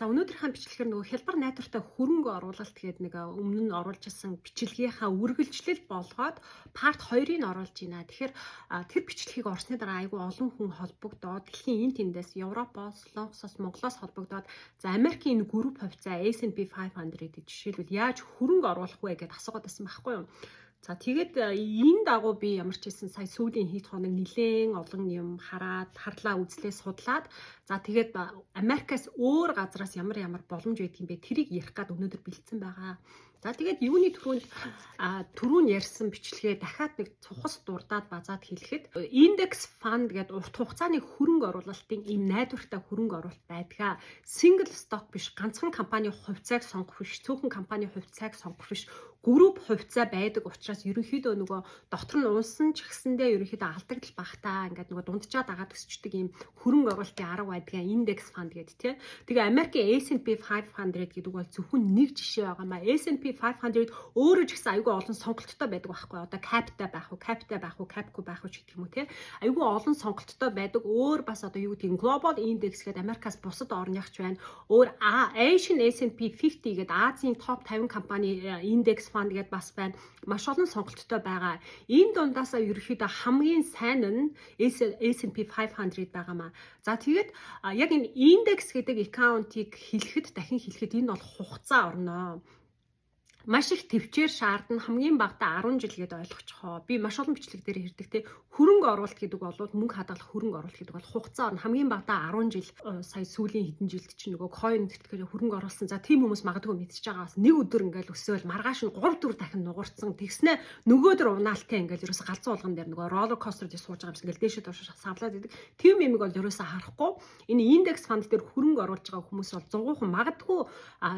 За өнөөдрийнхээ бичлэгээр нөгөө хялбар найдвартай хөрөнгө оруулалт гэдэг нэг өмнө нь оруулж ирсэн бичлэгийнхаа үргэлжлэл болгоод part 2-ыг оруулж байна. Тэгэхээр тэр бичлэгийг орсны дараа айгүй олон хүн холбогдоод дэлхийн энэ тэндээс Европоос, Солонгосоос, Монголоос холбогдоод за Америкийн энэ групп хувьцаа S&P 500 жишээлбэл яаж хөрөнгө оруулах вэ гэдээ асуугаад байсан байхгүй юу? За тэгээд энэ дагуу би ямар ч хэлсэн сая сүүлийн хэд хоног нэлээд олон юм харлаа үзлээ судлаад за тэгээд Америкаас өөр газраас ямар боломж байдаг юм бэ тэрийг ярих гад өнөөдөр бэлдсэн байгаа. За тэгээд юуны түрүүн ярьсан бичлэгээ дахиад нэг цухас дурдаад базаад хэлэхэд индекс фанд гэдэг урт хугацааны хөрөнгө оруулалтын ийм найдвартай хөрөнгө оруулалт байдаг. Single stock биш, ганцхан компани хувьцааг сонгох биш, цөөхөн компани хувьцааг сонгох биш, групп хувьцаа байдаг учраас ерөнхийдөө нөгөө дотор нь унсан ч гэсэндээ ерөнхийдөө алдагдал багтаа ингээд нөгөө дунджаад агаад өсчдөг ийм хөрөнгө оруулалтын арга байдаг индекс фанд гэдэг тийм. Тэгээ Америкийн S&P 500 гэдэг бол зөвхөн нэг жишээ байгаа маа. S&P 500 өөрөө ч гэсэн айгүй олон сонголттой байдаг байхгүй. Одоо Capita байх уу, Capco байх уу ч гэдэг юм уу тийм. Айгүй олон сонголттой байдаг. Өөр бас одоо юу гэдэг Global Index гэдэг Америкаас бусад орныхч байна. Өөр Asian S&P 50 гэдэг Азийн топ 50 компани индекс фанд гэдээ бас байна. Маш олон сонголттой байгаа. Энэ дундаасаа ерөөхдөө хамгийн сайн нь S&P 500 байгаамаа. За тэгээд яг энэ индекс гэдэг аккаунтыг дахин хэлэхэд энэ бол хугацаа орноо. Маш их төвчээр шаардна хамгийн багадаа 10 жил гэдээ ойлгочихоо. Би маш олон бичлэг дээр хэрдэг те хөрөнгө оруулалт гэдэг бол мөнгө хадгалах хөрөнгө оруулалт гэдэг бол хугацаа орно. Хамгийн багадаа 10 жил сая сүүлийн хэдэн жилд чинь нөгөө coin гэхээр хөрөнгө оруулсан. За тийм хүмүүс магадгүй мэдчихэж байгаа бас нэг өдөр ингээл өсөөл маргааш нь 3-4 дахин нугарцсан. Тэгснэ нөгөөдөр унаалтаа ингээл ерөөсө галзуу болгон дээр нөгөө roller coaster дээр сууж байгаа юм шиг ингээл дээшээ доош савлаад идэг. Тийм юм бол ерөөсө харахгүй. Энэ индекс фанд дээр хөрөнгө оруулж байгаа хүмүүс бол 100% магадгүй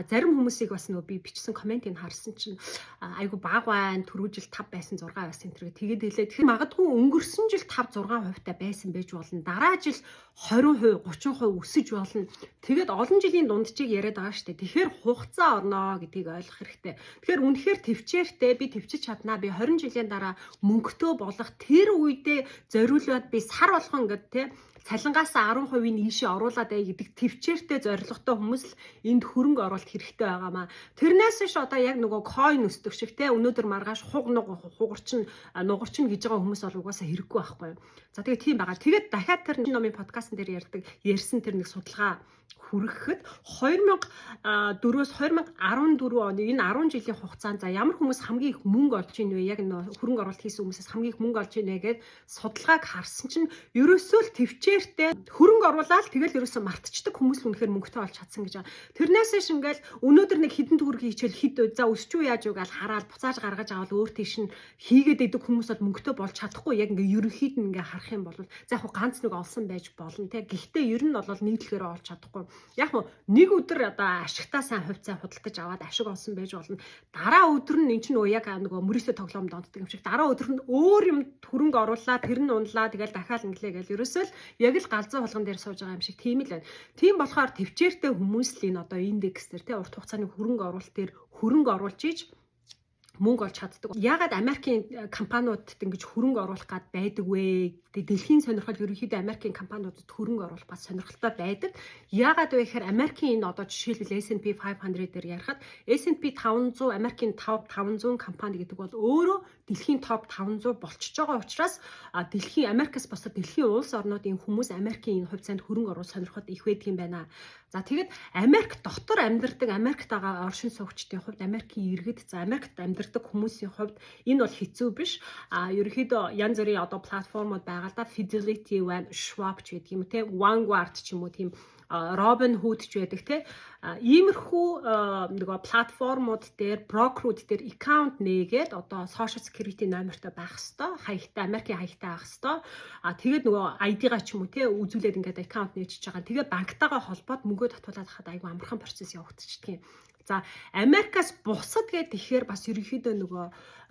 зарим хүмүүсийг бас нөгөө би бичсэн комментийг чинь айгу баг байна түрүү жил 5 байсан 6 байсан энэ тэгээд хэлээ. Тэгэхээр магадгүй өнгөрсөн жил 5-6% та байсан байж болно. Дараа жил 20%, 30% өсөж болно. Тэгээд олон жилийн дунджийг яриад байгаа шүү дээ. Тэгэхээр хугацаа орноо гэдгийг ойлгох хэрэгтэй. Тэгэхээр үнэхээр төвчээртэй би төвчж чаднаа. Би 20 жилийн дараа мөнгөтэй болох тэр үедээ зориулаад би сар болгон гэдэг те цалингаас 10%-ийг ийшээ оруулаад бай гэдэг төвчээртэй зорилготой хүмүүс л энд хөрөнгө оруулалт хэрэгтэй байгаамаа. Тэрнээс ш одоо яг нөгөө coin өсдөг шиг те өнөөдөр маргааш нугарчин гэж байгаа хүмүүс бол угаасаа хэрэггүй байхгүй юу. За тэгээ тийм байгаа. Тэгээд дахиад тэр номын подкастн дээр ярьсан тэр нэг судалгаа хүрэхэд 2004-өөс 2014 оны энэ 10 жилийн хугацаанд за ямар хүмүүс хамгийн их мөнгө олж ийн вэ? Яг нөө хөрөнгө оруулалт хийсэн хүмүүсээс хамгийн их мөнгө олж ийн вэ гэдээ судалгааг харсан чинь ерөөсөө л төвчээртэй хөрөнгө оруулаад тэгэл ерөөсөө мартчихдаг хүмүүс л үнэхээр мөнгөтэй олж чадсан гэж байгаа. Тэрнээс ш ингээл өнөөдөр нэг хідэн төгрөг хийчихэл хэд за өсчүү яаж юу гэж хараад буцааж гаргаж аваад өөр тийш нь хийгээд идэг хүмүүс бол мөнгөтэй болж чадахгүй. Яг ингээ ерөнхийд нь ингээ харах юм бол за яг ганц нэг олсон байж болно те. Гэхдээ ер нь бол нийтлэхээр олж чадахгүй. Яг нэг өдөр одоо ашигтаа сайн хувьцаа худалдаж аваад ашиг олсон байж болно. Дараа өдөр нь эн чинь яг нөгөө мөрөөсөө тоглоом донтдаг юм шиг. Дараа өдөр нь өөр юм хөрөнгө оруулаад тэр нь унлаа тэгэл дахиад инглээ гэл ерөөсөө л яг л галзуу болгон дээр сууж байгаа юм шиг тийм л байна. Тийм болохоор төвчээртэй хүмүүс л энэ одоо индекс дээр те урт хугацааны хөрөнгө оруулалт дээр хөрөнгө оруулж ийж мөнгө олж чаддаг. Ягаад Америкийн компаниудад ингэж хөрөнгө оруулах гад байдаг вэ? Дэлхийн сонирхол ерөнхийдөө Америкийн компаниудад хөрөнгө оруулах бас сонирхолтой байдаг. Ягаад вэ гэхээр Америкийн энэ одоо жишээлбэл S&P 500 дээр ярихад S&P 500 Америкийн топ 500 компани гэдэг бол өөрөө дэлхийн топ 500 болчихж байгаа учраас дэлхийн Америкаас босоод дэлхийн улс орнуудын хүмүүс Америкийн энэ хувьцаанд хөрөнгө оруулах сонирхол их байдаг юм байна. За тэгээд Америк дотор амьдардаг Америкт байгаа оршин суугчдын хувьд Америкийн иргэд за Америкт амьдардаг хүмүүсийн хувьд энэ бол хэцүү биш. Ерөнхийдөө янз бүрийн одоо платформуд байгаа л да Fidelity, Schwab ч гэдэг юм те Vanguard ч юм уу тийм Robinhood ч байдаг те иймэрхүү нөгөө платформуд дээр брокерууд дээр аккаунт нээгээд одоо social security номертой байх хэвээр хаягтай Америкийн хаягтай байх хэвээр тэгээд нөгөө ID-га ч юм уу те үзүүлээд ингээд аккаунт нээчихэж байгаа. Тэгээ банктайгаа холбоод мөнгөө татуулаад хахад айгүй амархан процесс явагдчихдаг юм. За Америкаас бусад гэдэг ихээр бас ерөнхийдөө нөгөө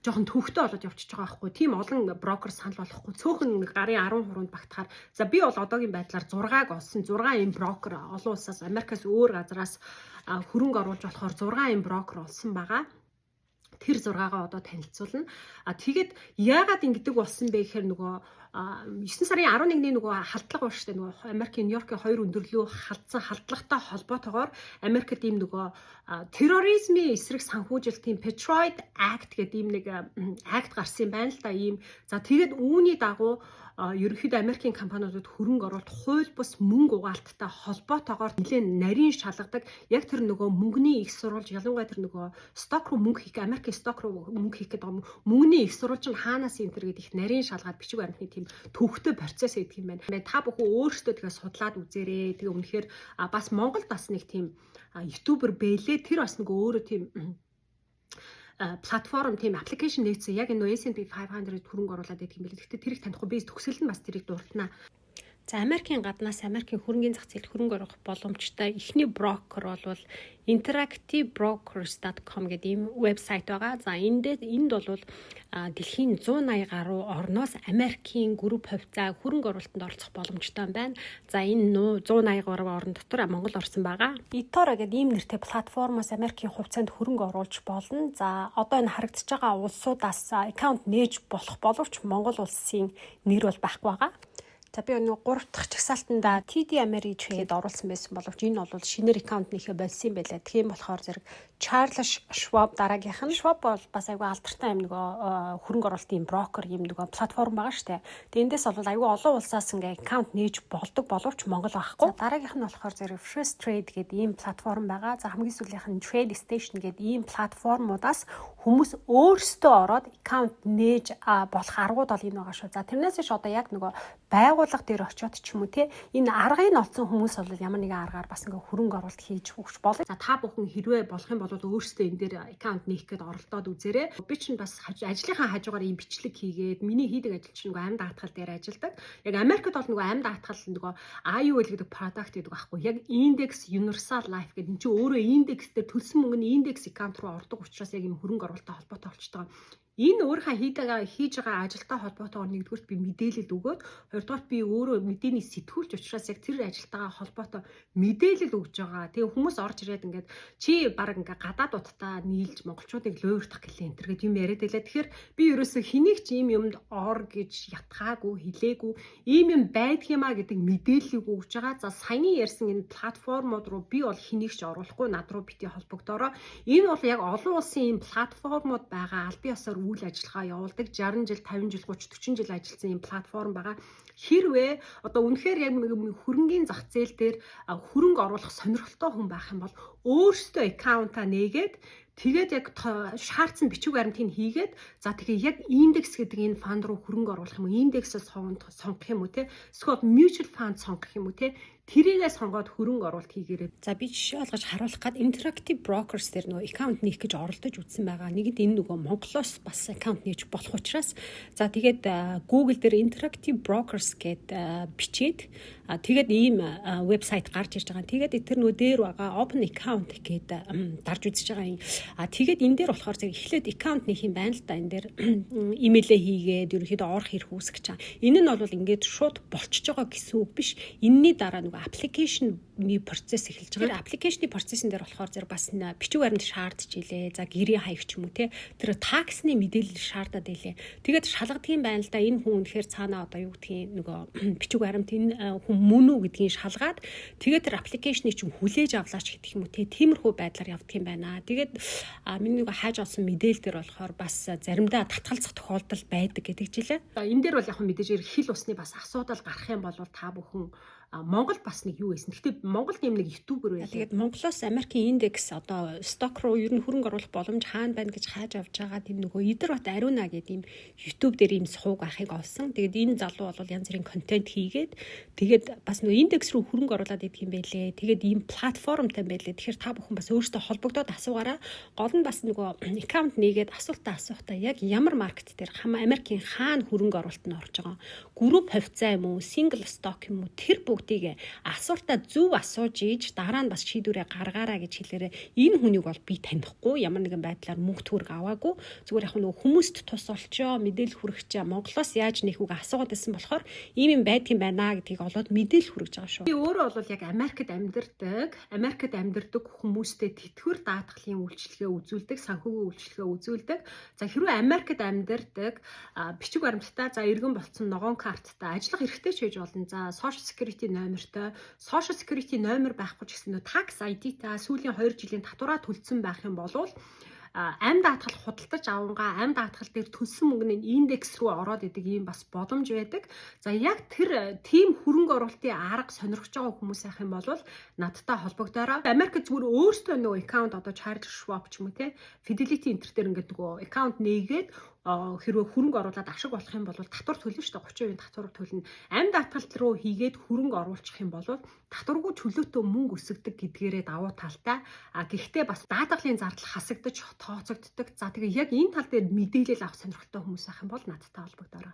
жоохон төвхтэй болоод явчихж байгаа байхгүй. Тийм олон брокер санал болохгүй. Цөөхөн гарын 10% багтахаар за би бол одоогийн байдлаар 6-аг олсон. 6 юм брокер олон улсаас Америкаас өөр газраас хөрөнгө оруулж болохоор 6 юм брокер олсон байгаа. Тэр 6-гаа одоо танилцуулна. Тэгээд яагаад ингэдэг болсон бэ гэхээр нөгөө 9 сарын 11-ний нөгөө халдлага байна шүү дээ. Нөгөө Америкийн Нью-Йоркийн 2 өндөрлөө халдсан халдлагатай холбоотойгоор Америкт ийм нөгөө терроризмын эсрэг санхүүжилтийн Patriot Act гэдэг ийм нэг акт гарсан юм байна л да. Ийм за тэгээд үүний дагуу ерөнхийдөө Америкийн компаниудад хөрөнгө оруулалт хууль бус мөнгө угаалттай холбоотойгоор нэлээд нарийн шалгадаг. Яг тэр нөгөө мөнгөний их сурвалж ялангуяа тэр нөгөө сток руу мөнгө хийх Америкийн сток руу мөнгө хийх гэдэг мөнгөний их сурвалж нь хаанаас энэ төр гэдэг их нарийн шалгаад бичиг баримтны тийм төвхтэй процесс гэдэг юм байна. Та бүхэн өөрсдөө тэгээ судлаад үзээрэй. Тэгээ үнэхээр бас Монголд бас нэг тийм ютубер бэлээ. Тэр бас нөгөө өөрөө тийм платформ тийм аппликейшн нээсэн. Яг энэ S&P 500-д хөрөнгө оруулаад байдаг юм байна. Гэхдээ тэрийг танихгүй би төгсгөл нь бас тэрийг дурднаа. За Америкийн гаднаас Америкийн хөрөнгөний зах зээлд хөрөнгө оруулах боломжтой эхний брокер бол interactivebrokers.com гэдэг ийм вебсайт байгаа. За энд бол дэлхийн 180 гаруй орноос Америкийн групп хувьцаа хөрөнгө оруулалтанд оролцох боломжтой байна. За энэ 180 гаруй орн дотор Монгол орсон байгаа. eToro гэдэг ийм нэртэй платформоос Америкийн хувьцаанд хөрөнгө оруулж болно. За одоо энэ харагдаж байгаа улсуудаас аккаунт нээж болох боловч Монгол улсын нэр бол байхгүй байгаа. За би нэг 3 дахь чагсаалтанда TD Ameritrade оруулсан байсан боловч энэ бол шинээр аккаунтныхээ болсон юм байлаа. Тийм болохоор зэрэг Charles Schwab дараагийнх нь Schwab бол бас айгүй алдартай юм нөгөө хөрөнгө оруулалтын брокер юм нөгөө платформ байгаа штэ. Тэгээ эндээс бол айгүй олон улсаас ингээ аккаунт нээж болдог боловч Монгол байхгүй. Дараагийнх нь болохоор зэрэг First Trade гэдэг ийм платформ байгаа. За хамгийн сүүлийнх нь Trade Station гэдэг ийм платформудаас хүмүүс өөрсдөө ороод аккаунт нээж болох аргууд бол энэ байгаа шүү. За тэрнээс ч одоо яг нөгөө байгууллага дээр очиод ч юм уу те энэ аргыг олсон хүмүүс бол ямар нэгэн аргаар бас ингээ хөрөнгө оруулалт хийж өгч болно. За та бүхэн хэрвээ болох юм бол өөрсдөө энэ дээр аккаунт нээх гээд оролдоод үзээрэй. Би чинь бас ажлынхаа хажуугаар ийм бичлэг хийгээд миний хийдэг ажил чинь нөгөө амьд даатгал дээр ажилладаг. Яг Америкт бол нөгөө амьд даатгал нөгөө IUL гэдэг product гэдэг байхгүй. Яг Index Universal Life гэдэг энэ чинь өөрөө индекс дээр төлсөн мөнгөний индекс аккаунт руу ордог учраас яг ийм хөрөнгө оруулалттай холбоотой болчихдог. Энэ өөрийнхөө хийж байгаа ажилтай холбоотойгоор нэгдүгürt би мэдээлэл өгөөд хоёрдугаарт би өөрөө мэдээний сэтгүүлч учраас яг тэр ажилтайгаа холбоотой мэдээлэл өгж байгаа. Тэгээ хүмүүс орж ирээд ингээд чи баг ингээ гадаадуудтай нийлж монголчуудыг луйрдах гэлээ энэ төр гэдэг юм яриад байлаа. Тэгэхээр би ерөөсөө хэнийг ч ийм юмд ор гэж ятгаагүй хэлээгүй ийм юм байдаг юмаа гэдэг мэдээллийг өгж байгаа. За саяны ярьсан энэ платформуд руу би бол хэнийг ч оруулахгүй над руу бити холбогдороо. Энэ бол яг олон улсын ийм платформуд байгаа аль биесээр үйл ажиллагаа явуулдаг 60 жил 50 жил 30 40 жил ажилласан юм платформ байгаа. Хэрвээ одоо үнэхээр яг хөрөнгөний зах зээл дээр хөрөнгө оруулах сонирхолтой хүн байх юм бол өөрсдөө аккаунтаа нээгээд тэгээд яг шаардсан бичиг баримтыг хийгээд за тэгээ яг индекс гэдэг энэ фанд руу хөрөнгө оруулах юм уу индексээс сонгох юм уу те эсвэл mutual fund сонгох юм уу те тэрийгээ сонгоод хөрөнгө оруулалт хийгээрэй. За би жишээ олгож харуулах гээд Interactive Brokers дээр нөгөө аккаунт нээх гэж оролдож үзсэн байгаа. Нэгэд энэ нөгөө Монголоос бас аккаунт нээж болох учраас за тэгээд Google дээр Interactive Brokers гэд бичээд тэгээд ийм вебсайт гарч ирж байгаа. Тэгээд тэр нөгөө дээр байгаа Open Account гэд дарж үзэж байгаа юм. Тэгээд энэ дээр болохоор зэрэг эхлээд аккаунт нээх юм байна л да. Энэ дээр имэйлээ хийгээд ерөнхийдөө орох хэрэг үүсгэж байгаа. Энэ нь бол ингээд шууд болчихж байгаа гэсэн үг биш. Энэний дараа аппликейшны процесс эхэлж байгаа. Аппликейшны процессын дээр болохоор зэрэг бас бичиг баримт шаардж илээ. За гэрээ хаяг ч юм уу те. Тэр таксны мэдээлэл шаардаад илээ. Тэгээд шалгадгийн байна л да. Энэ хүн үнэхээр цаанаа одоо юу гэдгийг нөгөө бичиг баримт энэ хүн мөн үү гэдгийг шалгаад тэгээд тэр аппликейшнийг чинь хүлээж авлаач гэдэг юм уу те. Тиймэрхүү байдлаар явдаг юм байна. Тэгээд миний нөгөө хааж олсон мэдээлэл дээр болохоор бас заримдаа татгалзах тохиолдол байдаг гэдэг жилээ. Энэ дээр бол яг мэдээж хил усны бас асуудал гарах юм бол та бүхэн Монгол бас нэг юу байсан. Гэхдээ Монголд юм нэг ютубер байлаа. Тэгээд Монголоос Америкийн индекс одоо сток руу ер нь хөрөнгө оруулах боломж хаана байна гэж хааж авч байгаа тийм нөгөө Идэрбат Ариуна гэдэг юм ютуб дээр ийм сууг ахыг олсон. Тэгээд энэ залуу бол янз бүрийн контент хийгээд тэгээд бас нөгөө индекс рүү хөрөнгө оруулаад идэх юм байлээ. Тэгээд ийм платформтай байлээ. Тэгэхээр та бүхэн бас өөрсдөө холбогдоод асуугаараа. Гол нь бас нөгөө аккаунт нээгээд асуултаа асуухтаа яг ямар маркет дээр Америкийн хаана хөрөнгө оруулалт нь орж байгаа. Групп хувьцаа юм уу, single stock юм уу тэр бүгд хүүхдийг асуултаа зөв асууж ийж дараа нь бас шийдвэрээ гаргаараа гэж хэлээрээ энэ хүнийг бол би танихгүй ямар нэгэн байдлаар мөнгө төгрөг аваагүй зүгээр яг нөгөө хүмүүст тус олчоо мэдээлэл хүргэж Монголоос яаж нэг хүүг асуугаад байсан болохоор ийм юм байдгийн байна гэдгийг олоод мэдээлэл хүргэж байгаа шүү. Би өөрөө бол яг Америкт амьдардаг хүмүүстэй тэтгэвэр даатгалын үйлчилгээ үзүүлдэг, санхүүгийн үйлчилгээ үзүүлдэг. За хэрвээ Америкт амьдардаг бичиг баримттай за иргэн болцсон ногоон карттай ажиллах эрхтэй ч байж болно. За social security номер байхгүй ч гэсэн tax ID та сүүлийн 2 жилийн татвараа төлсөн байх юм бол амь даатгал худалдаж авангаа амь даатгал дээр төлсөн мөнгөний индекс рүү ороод идэг ийм бас боломж байдаг. За яг тэр тийм хөрөнгө оруулалтын арга сонирхож байгаа хүмүүс ах юм бол надтай холбогдоорой. Америкт зүгээр өөртөө нөгөө аккаунт одоо Charles Schwab ч юм уу те Fidelity Internet дээр ингээд нөгөө аккаунт нээгээд хэрвээ хөрөнгө оруулаад ашиг болох юм бол татвар төлнө шүү дээ 30% татвар төлнө. Амь даатгалт руу хийгээд хөрөнгө оруулах юм бол татваргүй чөлөөтэй мөнгө өсгдөг гэдгээрээ давуу талтай. Гэхдээ бас даатгалын зардал хасагдаж тооцогддог. За тэгээ яг энэ тал дээр мэдээлэл авах сонирхолтой хүмүүс ах юм бол надтай холбогдоорой.